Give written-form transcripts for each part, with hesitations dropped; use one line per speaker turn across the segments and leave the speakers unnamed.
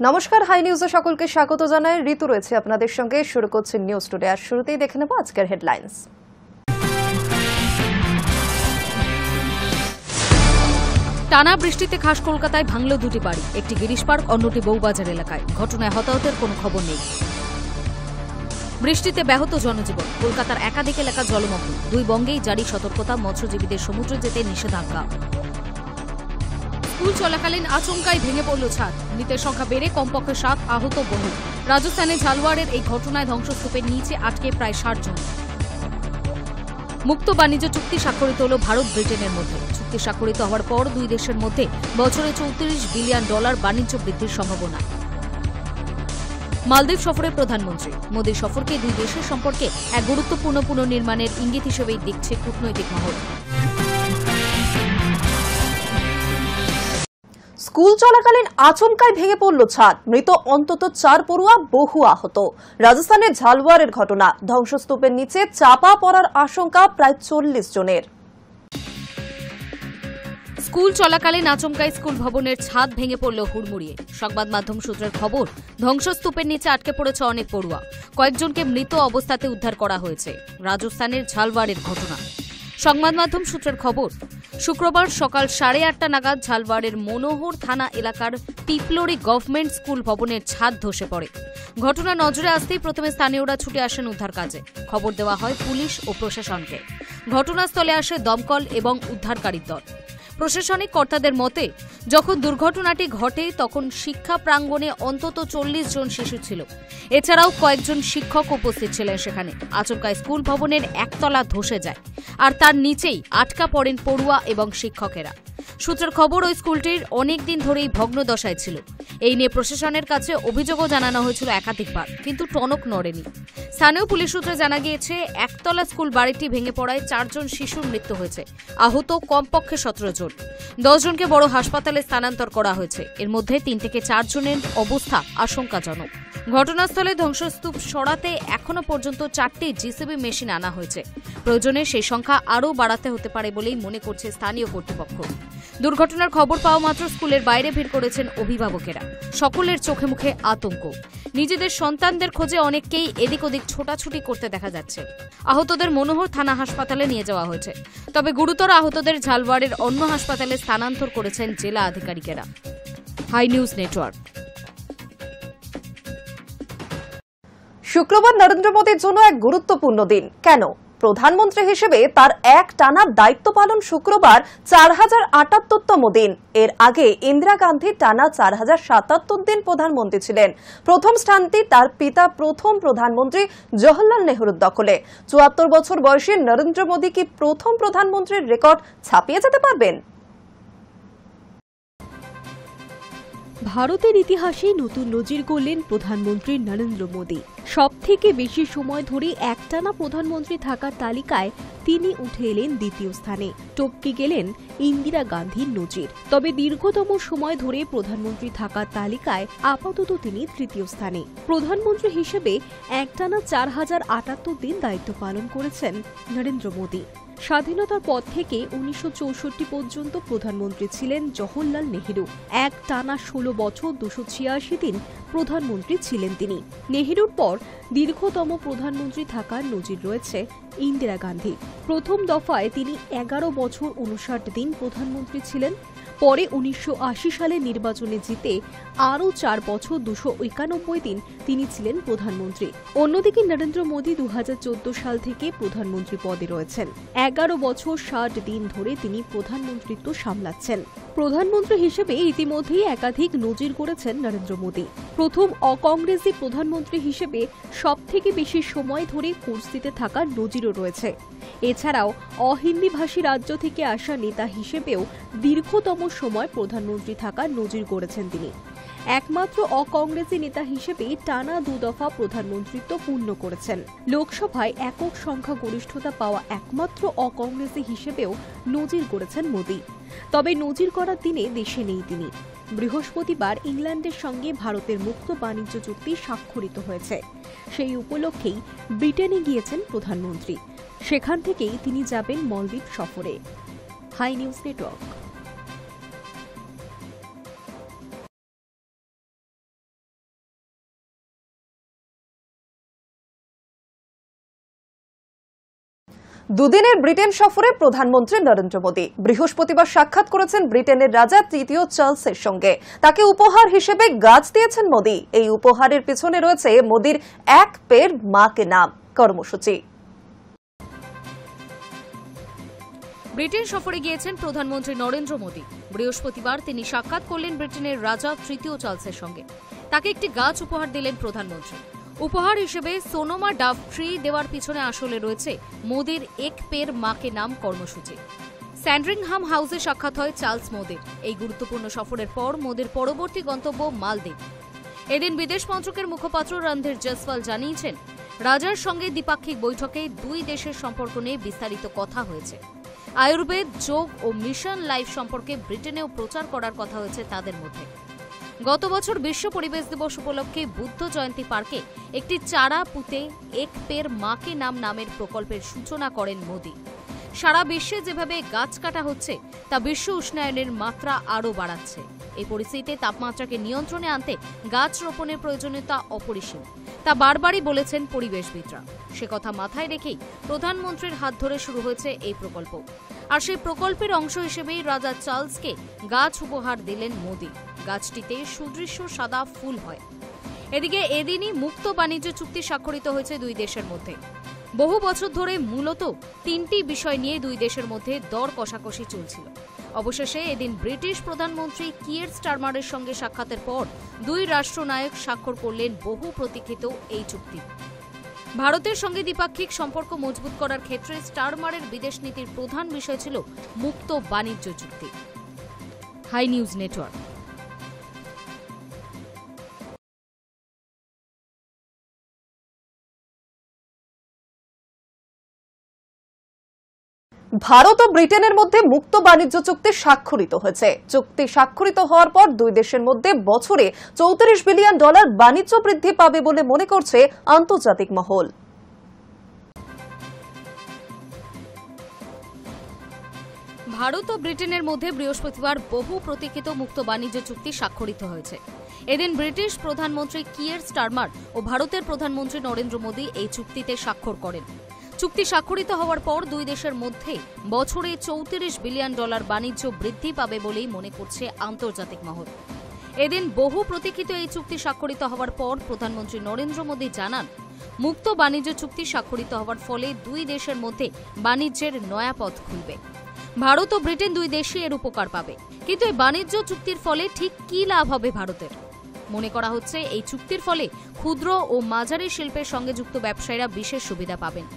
নমস্কার, হাই নিউজে সকলকে স্বাগত জানাই। ঋতু রয়েছে আপনাদের সঙ্গে। শুরু করছে নিউজ টুডে। আর শুরুতেই দেখে নেব আজকের হেডলাইন্স।
টানা বৃষ্টিতে খাস কলকাতায় ভাঙল দুটি বাড়ি, একটি গিরিশ পার্ক, অন্যটি বউবাজার এলাকায়। ঘটনায় হতাহতের কোনো খবর নেই। বৃষ্টিতে ব্যাহত জনজীবন, কলকাতার একাধিক এলাকা জলমগ্ন। দুই বঙ্গেই জারি সতর্কতা, মৎস্যজীবীদের সমুদ্রে যেতে নিষেধাজ্ঞা। স্কুল চলাকালীন আচমকাই ভেঙে পড়ল ছাদ, মৃতের সংখ্যা বেড়ে কমপক্ষে 7, আহত বহু। রাজস্থানে ঝালওয়াড়ের এই ঘটনায় ধ্বংসস্তূপের নিচে আটকে প্রায় 60 জন। মুক্ত বাণিজ্য চুক্তি স্বাক্ষরিত হল ভারত ব্রিটেনের মধ্যে। চুক্তি স্বাক্ষরিত হওয়ার পর দুই দেশের মধ্যে বছরে $34 বিলিয়ন বাণিজ্য বৃদ্ধির সম্ভাবনা। মালদ্বীপ সফরের প্রধানমন্ত্রী মোদীর সফরকে দুই দেশের সম্পর্কে এক গুরুত্বপূর্ণ পুনর্নির্মাণের ইঙ্গিত হিসেবেই দেখছে কূটনৈতিক মহল।
স্কুল চলাকালীন আচমকাই ভেঙে পড়ল ছাদ, মৃত অন্তত 4 পড়ুয়া, বহু আহত। রাজস্থানের ঝালওয়াড়ের ঘটনা, ধ্বংসস্তূপের নিচে চাপা পড়ার আশঙ্কা প্রায় 40 জনের।
স্কুল চলাকালীন আচমকাই স্কুল ভবনের ছাদ ভেঙে পড়ল হুড়মুড়িয়ে। সংবাদ মাধ্যম সূত্রের খবর, ধ্বংসস্তূপের নিচে আটকে পড়েছে অনেক পড়ুয়া। কয়েকজনকে মৃত অবস্থাতে উদ্ধার করা হয়েছে। রাজস্থানের ঝালওয়াড়ের ঘটনা। সংবাদ মাধ্যম সূত্রের খবর, শুক্রবার সকাল 8:30 নাগাদ ঝালওয়াড়ের মনোহর থানা এলাকার টিপলোরি গভর্নমেন্ট স্কুল ভবনের ছাদ ধসে পড়ে। ঘটনা নজরে আসতেই প্রথমে স্থানীয়রা ছুটে আসেন উদ্ধার কাজে। খবর দেওয়া হয় পুলিশ ও প্রশাসনকে। ঘটনাস্থলে আসে দমকল এবং উদ্ধারকারী দল। প্রশাসনিক কর্তাদের মতে, যখন দুর্ঘটনাটি ঘটে তখন শিক্ষা প্রাঙ্গণে অন্তত 40 জন শিশু ছিল। এছাড়াও কয়েকজন শিক্ষক উপস্থিত ছিলেন সেখানে। আচমকায় স্কুল ভবনের একতলা ধসে যায়, আর তার নিচেই আটকা পড়েন পড়ুয়া এবং শিক্ষকেরা। সূত্রের খবর, ওই স্কুলটির অনেকদিন ধরেই ভগ্নদশায় ছিল। এই নিয়ে প্রশাসনের কাছে অভিযোগও জানানো হয়েছিল একাধিকবার, কিন্তু টনক নড়েনি। স্থানীয় পুলিশ সূত্রে জানা গিয়েছে, একতলা স্কুল বাড়িটি ভেঙে পড়ায় 4 জন শিশুর মৃত্যু হয়েছে, আহত কমপক্ষে 17 জন। 10 জনকে বড় হাসপাতালে স্থানান্তর করা হয়েছে। এর মধ্যে 3 থেকে 4 জনের অবস্থা আশঙ্কাজনক। ঘটনাস্থলে ধ্বংসস্তূপ সরাতে এখনো পর্যন্ত 4টি জিসিবি মেশিন আনা হয়েছে। প্রয়োজনে সেই সংখ্যা আরও বাড়াতে হতে পারে বলেই মনে করছে স্থানীয় কর্তৃপক্ষ। দুর্ঘটনার খবর পাওয়া মাত্র স্কুলের বাইরে ভিড় করেছেন অভিভাবকেরা। সকলের চোখে মুখে আতঙ্ক। নিজেদের সন্তানদের খোঁজে অনেককেই এদিক ওদিক ছোটাছুটি করতে দেখা যাচ্ছে। আহতদের মনোহর থানা হাসপাতালে নিয়ে যাওয়া হয়েছে। তবে গুরুতর আহতদের ঝালওয়াড়ের অন্য হাসপাতালে স্থানান্তর করেছেন জেলা আধিকারিকেরা। High news network.
শুক্রবার নরেন্দ্র মোদীর জন্য এক গুরুত্বপূর্ণ দিন। কেন? প্রধানমন্ত্রী হিসেবে তার টানা দায়িত্ব পালন শুক্রবার 4078তম দিন। এর আগে ইন্দিরা গান্ধী টানা 4077 দিন প্রধানমন্ত্রী ছিলেন। প্রথম স্থানটি তার পিতা প্রথম প্রধানমন্ত্রী জওহরলাল নেহরুর দখলে। 74 বছর বয়সী নরেন্দ্র মোদী কি প্রথম প্রধানমন্ত্রীর রেকর্ড ছাপিয়ে যেতে পারবেন?
ভারতের ইতিহাসে নতুন নজির গড়লেন প্রধানমন্ত্রী নরেন্দ্র মোদী। সবথেকে বেশি সময় ধরে একটানা প্রধানমন্ত্রী থাকার তালিকায় তিনি উঠে এলেন দ্বিতীয় স্থানে। টপকে গেলেন ইন্দিরা গান্ধীর নজির। তবে দীর্ঘতম সময় ধরে প্রধানমন্ত্রী থাকার তালিকায় আপাতত তিনি তৃতীয় স্থানে। প্রধানমন্ত্রী হিসেবে একটানা 4078 দিন দায়িত্ব পালন করেছেন নরেন্দ্র মোদী। স্বাধীনতার পর থেকে 1964 পর্যন্ত প্রধানমন্ত্রী ছিলেন জওহরলাল নেহরু। টানা 16 বছর 286 দিন প্রধানমন্ত্রী ছিলেন তিনি। নেহরুর পর দীর্ঘতম প্রধানমন্ত্রী থাকার নজির রয়েছে ইন্দিরা গান্ধী। প্রথম দফায় তিনি 11 বছর 59 দিন প্রধানমন্ত্রী ছিলেন। পরে 1980 সালে নির্বাচনে জিতে আরও 4 বছর 291 দিন তিনি ছিলেন প্রধানমন্ত্রী। অন্যদিকে নরেন্দ্র মোদী 2014 সাল থেকে প্রধানমন্ত্রী পদে রয়েছেন। 11 বছর 60 দিন ধরে তিনি প্রধানমন্ত্রিত্ব সামলাচ্ছেন। প্রধানমন্ত্রী হিসেবে ইতিমধ্যেই একাধিক নজির গড়েছেন নরেন্দ্র মোদী। প্রথম অকংগ্রেসি প্রধানমন্ত্রী হিসেবে সবথেকে বেশি সময় ধরে কুর্সিতে থাকার নজিরও রয়েছে। এছাড়াও অহিন্দিভাষী রাজ্য থেকে আসা নেতা হিসেবেও দীর্ঘতম সময় প্রধানমন্ত্রী থাকার নজির গড়েছেন তিনি। একমাত্র অকংগ্রেসি নেতা হিসেবে টানা 2 দফা প্রধানমন্ত্রিত্ব পূর্ণ করেছেন। লোকসভায় একক সংখ্যাগরিষ্ঠতা পাওয়া একমাত্র অকংগ্রেসি হিসেবেও নজির গড়েছেন মোদী। তবে নজির করার দিনে দেশে নেই তিনি। বৃহস্পতিবার ইংল্যান্ডের সঙ্গে ভারতের মুক্ত বাণিজ্য চুক্তি স্বাক্ষরিত হয়েছে। সেই উপলক্ষেই ব্রিটেনে গিয়েছেন প্রধানমন্ত্রী। সেখান থেকেই তিনি যাবেন মালদ্বীপ সফরে। High news network.
দুদিনের ব্রিটেন সফরে প্রধানমন্ত্রী নরেন্দ্র মোদী বৃহস্পতিবার সাক্ষাৎ করেছেন ব্রিটেনের রাজা তৃতীয় চার্লসের সঙ্গে। তাকে উপহার হিসেবে গাছ দিয়েছেন মোদী। এই উপহারের পিছনে রয়েছে মোদীর এক পেড় মাকে নাম কর্মসূচি।
ব্রিটেন সফরে গিয়েছেন প্রধানমন্ত্রী নরেন্দ্র মোদী। বৃহস্পতিবার তিনি সাক্ষাৎ করলেন ব্রিটেনের রাজা তৃতীয় চার্লসের সঙ্গে। তাকে একটি গাছ উপহার দিলেন প্রধানমন্ত্রী। উপহার হিসেবে সোনোমা ডাভ ট্রি দেওয়ার পিছনে আসলে রয়েছে মোদীর এক পেড় মাকে নাম কর্মসূচি। স্যান্ডরিংহাম হাউসে সাক্ষাৎ হয় চার্লস মোদীর। এই গুরুত্বপূর্ণ সফরের পর মোদীর পরবর্তী গন্তব্য মালদ্বীপ। এদিন বিদেশ মন্ত্রকের মুখপাত্র রণধীর জয়সওয়াল জানিয়েছেন, রাজার সঙ্গে দ্বিপাক্ষিক বৈঠকে দুই দেশের সম্পর্ক নিয়ে বিস্তারিত কথা হয়েছে। আয়ুর্বেদ, যোগ ও মিশন লাইফ সম্পর্কে ব্রিটেনেও প্রচার করার কথা হয়েছে তাদের মধ্যে। গত বছর বিশ্ব পরিবেশ দিবস উপলক্ষে বুদ্ধ জয়ন্তী পার্কে একটি চারা পুঁতে এক পেড় মাকে নাম নামের প্রকল্পের সূচনা করেন মোদী। সারা বিশ্বে যেভাবে গাছ কাটা হচ্ছে তা বিশ্ব উষ্ণায়নের মাত্রা আরও বাড়াচ্ছে। এই পরিস্থিতিতে তাপমাত্রাকে নিয়ন্ত্রণে আনতে গাছ রোপণের প্রয়োজনীয়তা অপরিসীম, তা বারবারই বলেছেন পরিবেশবিদরা। সে কথা মাথায় রেখেই প্রধানমন্ত্রীর হাত ধরে শুরু হয়েছে এই প্রকল্প। আর সেই প্রকল্পের অংশ হিসেবেই রাজা চার্লসকে গাছ উপহার দিলেন মোদী। গাছটিতে সুদৃশ্য সাদা ফুল হয়। এদিকে এদিনই মুক্ত বাণিজ্য চুক্তি স্বাক্ষরিত হয়েছে দুই দেশের মধ্যে। বহু বছর ধরে মূলত তিনটি বিষয় নিয়ে দুই দেশের মধ্যে দর কষাকষি চলছিল। অবশেষে এদিন ব্রিটিশ প্রধানমন্ত্রী কিয়ের স্টারমারের সঙ্গে সাক্ষাতের পর দুই রাষ্ট্রনায়ক স্বাক্ষর করলেন বহু প্রতীক্ষিত এই চুক্তি। ভারতের সঙ্গে দ্বিপাক্ষিক সম্পর্ক মজবুত করার ক্ষেত্রে স্টারমারের বিদেশ নীতির প্রধান বিষয় ছিল মুক্ত বাণিজ্য চুক্তি। Hi news network.
ভারত ও ব্রিটেনের মধ্যে মুক্ত বাণিজ্য চুক্তি স্বাক্ষরিত হয়েছে। চুক্তি স্বাক্ষরিত হওয়ার পর দুই দেশের মধ্যে বছরে $34 বিলিয়ন বাণিজ্য বৃদ্ধি পাবে বলে মনে করছে আন্তর্জাতিক মহল।
ভারত ও ব্রিটেনের মধ্যে বৃহস্পতিবার বহু প্রতীক্ষিত মুক্ত বাণিজ্য চুক্তি স্বাক্ষরিত হয়েছে। এদিন ব্রিটিশ প্রধানমন্ত্রী কিয়ের স্টারমার ও ভারতের প্রধানমন্ত্রী নরেন্দ্র মোদী এই চুক্তিতে স্বাক্ষর করেন। চুক্তি স্বাক্ষরিত হওয়ার পর দুই দেশের মধ্যে বছরে $34 বিলিয়ন বাণিজ্য বৃদ্ধি পাবে বলেই মনে করছে আন্তর্জাতিক মহল। এদিন বহু প্রতীক্ষিত এই চুক্তি স্বাক্ষরিত হওয়ার পর প্রধানমন্ত্রী নরেন্দ্র মোদী জানান, মুক্ত বাণিজ্য চুক্তি স্বাক্ষরিত হওয়ার ফলে দুই দেশের মধ্যে বাণিজ্যের নয়া পথ খুলবে। ভারত ও ব্রিটেন দুই দেশই এর উপকার পাবে। কিন্তু এই বাণিজ্য চুক্তির ফলে ঠিক কি লাভ হবে ভারতের? মনে করা হচ্ছে এই চুক্তির ফলে ক্ষুদ্র ও মাঝারি শিল্পের সঙ্গে যুক্ত ব্যবসায়ীরা বিশেষ সুবিধা পাবেন।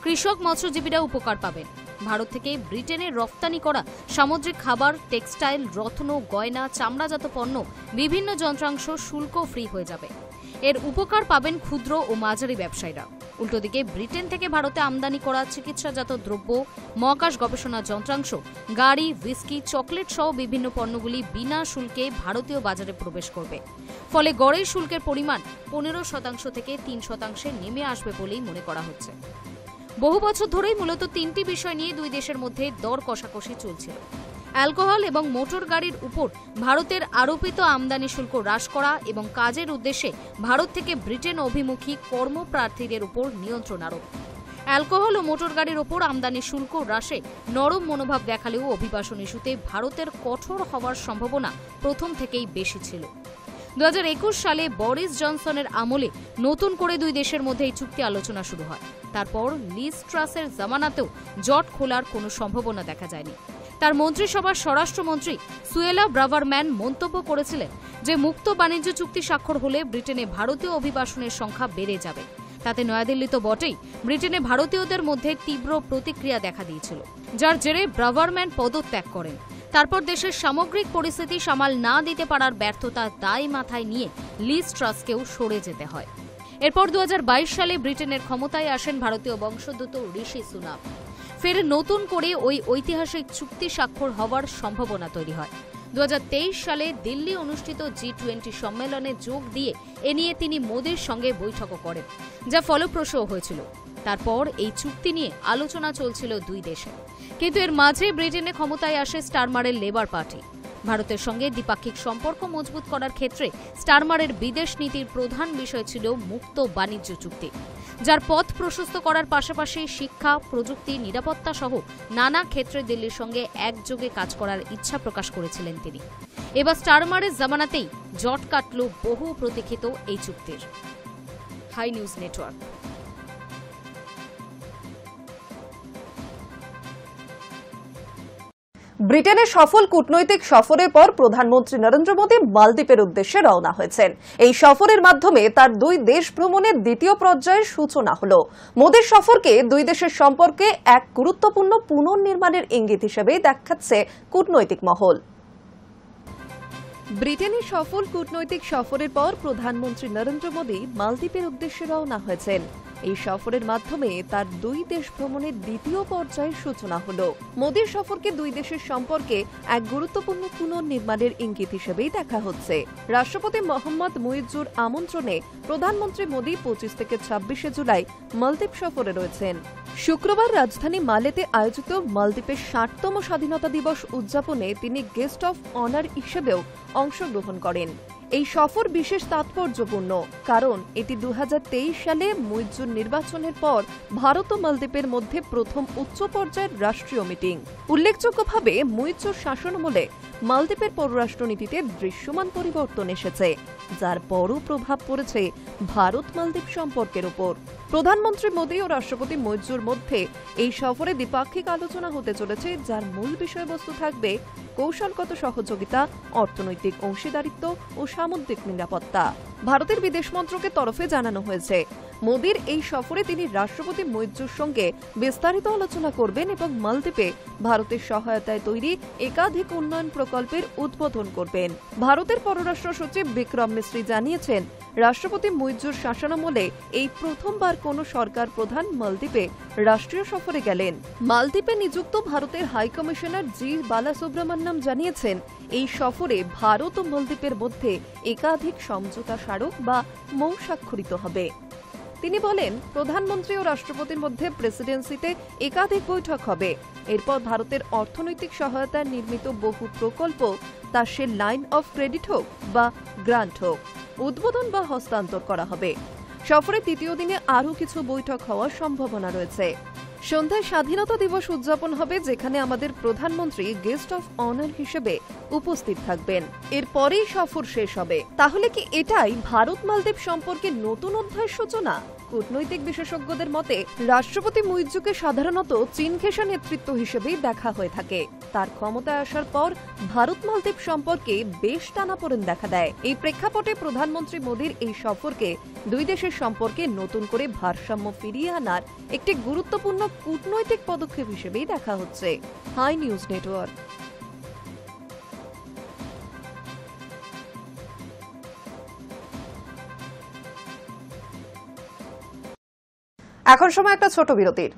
কৃষক, মৎস্যজীবীরা উপকার পাবেন। ভারত থেকে ব্রিটেনে রপ্তানি করা সামুদ্রিক খাবার, টেক্সটাইল, রত্ন, গয়না, চামড়াজাত পণ্য, বিভিন্ন যন্ত্রাংশ শুল্ক ফ্রি হয়ে যাবে। এর উপকার পাবেন ক্ষুদ্র ও মাঝারি ব্যবসায়ীরা। উল্টোদিকে ব্রিটেন থেকে ভারতে আমদানি করা চিকিৎসাজাত দ্রব্য, মহাকাশ গবেষণা যন্ত্রাংশ, গাড়ি, হুইস্কি, চকলেট সহ বিভিন্ন পণ্যগুলি বিনা শুল্কে ভারতীয় বাজারে প্রবেশ করবে। ফলে গড়ের শুল্কের পরিমাণ 15% থেকে 3% নেমে আসবে বলেই মনে করা হচ্ছে। বহু বছর ধরেই মূলত তিনটি বিষয় নিয়ে দুই দেশের মধ্যে দর কষাকষি চলছিল। অ্যালকোহল এবং মোটর গাড়ির উপর ভারতের আরোপিত আমদানি শুল্ক হ্রাস করা এবং কাজের উদ্দেশ্যে ভারত থেকে ব্রিটেন অভিমুখী কর্মপ্রার্থীদের উপর নিয়ন্ত্রণ আরোপ। অ্যালকোহল ও মোটর গাড়ির উপর আমদানি শুল্ক হ্রাসে নরম মনোভাব দেখালেও অভিবাসন ইস্যুতে ভারতের কঠোর হওয়ার সম্ভাবনা প্রথম থেকেই বেশি ছিল। 2021 সালে বরিস জনসনের আমলে নতুন করে দুই দেশের মধ্যে এই চুক্তি আলোচনা শুরু হয়। তারপর লিজ ট্রাসের জামানাতেও জট খোলার কোনো সম্ভাবনা দেখা যায়নি। তার মন্ত্রিসভার স্বরাষ্ট্রমন্ত্রী সুয়েলা ব্রাভারম্যান মন্তব্য করেছিলেন যে মুক্ত বাণিজ্য চুক্তি স্বাক্ষর হলে ব্রিটেনে ভারতীয় অভিবাসনের সংখ্যা বেড়ে যাবে। তাতে নয়াদিল্লি তো বটেই, ব্রিটেনে ভারতীয়দের মধ্যে তীব্র প্রতিক্রিয়া দেখা দিয়েছিল, যার জেরে ব্রাভারম্যান পদত্যাগ করেন। তারপর দেশের সামগ্রিক পরিস্থিতি সামাল না দিতে পারার ব্যর্থতার দায় মাথায় নিয়ে লিজ ট্রাসকেও সরে যেতে হয়। এরপর 2022 সালে ব্রিটেনের ক্ষমতায় আসেন ভারতীয় বংশোদ্ভূত ঋষি সুনাক। ফের নতুন করে ওই ঐতিহাসিক চুক্তি স্বাক্ষর হওয়ার সম্ভাবনা তৈরি হয়। 2023 সালে দিল্লি অনুষ্ঠিত G20 সম্মেলনে যোগ দিয়ে এ নিয়ে তিনি মোদির সঙ্গে বৈঠকও করেন, যা ফলপ্রসূ হয়েছিল। তারপর এই চুক্তি নিয়ে আলোচনা চলছিল দুই দেশে। কিন্তু এর মাঝে ব্রিটেনে ক্ষমতায় আসে স্টারমারের লেবার পার্টি। ভারতের সঙ্গে দ্বিপাক্ষিক সম্পর্ক মজবুত করার ক্ষেত্রে স্টারমারের বিদেশ নীতির প্রধান বিষয় ছিল মুক্ত বাণিজ্য চুক্তি, যার পথ প্রশস্ত করার পাশাপাশি শিক্ষা, প্রযুক্তি, নিরাপত্তা সহ নানা ক্ষেত্রে দিল্লির সঙ্গে একযোগে কাজ করার ইচ্ছা প্রকাশ করেছিলেন তিনি। এবার স্টারমারের জামানাতেই জট কাটল বহু প্রতীক্ষিত এই চুক্তির। High news network.
ব্রিটেনে সফল কূটনৈতিক সফরের পর প্রধানমন্ত্রী নরেন্দ্র মোদী মালদ্বীপের উদ্দেশ্যে রওনা হয়েছেন। এই সফরের মাধ্যমে তার দুই দেশ ভ্রমণের দ্বিতীয় পর্যায়ের সূচনা হল। মোদীর সফরকে দুই দেশের সম্পর্কে এক গুরুত্বপূর্ণ পুনর্নির্মাণের ইঙ্গিত হিসেবে দেখাচ্ছে কূটনৈতিক মহল। ব্রিটেনে সফল কূটনৈতিক সফরের পর প্রধানমন্ত্রী নরেন্দ্র মোদী মালদ্বীপের উদ্দেশ্যে রওনা হয়েছেন। এই সফরের মাধ্যমে তার দুই দেশ ভ্রমণের দ্বিতীয় পর্যায়ের সূচনা হল। মোদীর সফরকে দুই দেশের সম্পর্কে এক গুরুত্বপূর্ণ পুনর্নির্মাণের ইঙ্গিত হিসেবেই দেখা হচ্ছে। রাষ্ট্রপতি মোহাম্মদ মুইজ্জুর আমন্ত্রণে প্রধানমন্ত্রী মোদী 25 থেকে 26 জুলাই মালদ্বীপ সফরে রয়েছেন। শুক্রবার রাজধানী মালেতে আয়োজিত মালদ্বীপের 60তম স্বাধীনতা দিবস উদযাপনে তিনি গেস্ট অফ অনার হিসেবেও অংশগ্রহণ করেন। এই সফর বিশেষ তাৎপর্যপূর্ণ, কারণ এটি 2023 সালে মুইজ্জুর নির্বাচনের পর ভারত ও মালদ্বীপের মধ্যে প্রথম উচ্চ পর্যায়ের রাষ্ট্রীয় মিটিং। উল্লেখযোগ্যভাবে মুইজ্জুর শাসনামলে মালদ্বীপের পররাষ্ট্রনীতিতে দৃশ্যমান পরিবর্তন এসেছে, যার বড় প্রভাব পড়েছে ভারত মালদ্বীপ সম্পর্কের উপর। প্রধানমন্ত্রী মোদী ও রাষ্ট্রপতি মুইজ্জুর মধ্যে এই সফরে দ্বিপাক্ষিক আলোচনা হতে চলেছে, যার মূল বিষয়বস্তু থাকবে কৌশলগত সহযোগিতা, অর্থনৈতিক অংশীদারিত্ব ও সামুদ্রিক নিরাপত্তা। ভারতের বিদেশ মন্ত্রকের তরফে জানানো হয়েছে, মোদীর এই সফরে তিনি রাষ্ট্রপতি মুইজ্জুর সঙ্গে বিস্তারিত আলোচনা করবেন এবং মালদ্বীপে ভারতের সহায়তায় তৈরি একাধিক উন্নয়ন প্রকল্পের উদ্বোধন করবেন। ভারতের পররাষ্ট্র সচিব বিক্রম মিশ্রি জানিয়েছেন, রাষ্ট্রপতি মুইজ্জুর শাসনামলে এই প্রথমবার কোনো সরকার প্রধান মালদ্বীপে রাষ্ট্রীয় সফরে গেলেন। মালদ্বীপে নিযুক্ত ভারতের হাই কমিশনার জি বালাসুব্রমণ্যম জানিয়েছেন, এই সফরে ভারত ও মালদ্বীপের মধ্যে একাধিক সমঝোতা স্মারক বা মৌ স্বাক্ষরিত হবে। তিনি বলেন, প্রধানমন্ত্রী ও রাষ্ট্রপতির মধ্যে প্রেসিডেন্সিতে একাধিক বৈঠক হবে। এরপর ভারতের অর্থনৈতিক সহায়তায় নির্মিত বহু প্রকল্প, তা সে লাইন অফ ক্রেডিট হোক বা গ্রান্ট হোক, উদ্বোধন বা হস্তান্তর করা হবে। সফরের তৃতীয় দিনে আরও কিছু বৈঠক হওয়ার সম্ভাবনা রয়েছে। সন্ধ্যায় স্বাধীনতা দিবস উদযাপন হবে, যেখানে আমাদের প্রধানমন্ত্রী গেস্ট অফ অনার হিসেবে উপস্থিত থাকবেন। এরপরেই সফর শেষ হবে। তাহলে কি এটাই ভারত মালদ্বীপ সম্পর্কে নতুন অধ্যায়ের সূচনা? কূটনৈতিক বিশেষজ্ঞদের মতে, রাষ্ট্রপতি মুইজ্জুকে সাধারণত চীন ঘেঁষা নেতৃত্ব হিসেবেই দেখা হয়ে থাকে। তার ক্ষমতায় আসার পর ভারত মালদ্বীপ সম্পর্কে বেশ টানাপোড়েন দেখা দেয়। এই প্রেক্ষাপটে প্রধানমন্ত্রী মোদীর এই সফরকে দুই দেশের সম্পর্কে নতুন করে ভারসাম্য ফিরিয়ে আনার একটি গুরুত্বপূর্ণ কূটনৈতিক পদক্ষেপ হিসেবেই দেখা হচ্ছে। High news network. এখন সময় একটা ছোট বিরতির।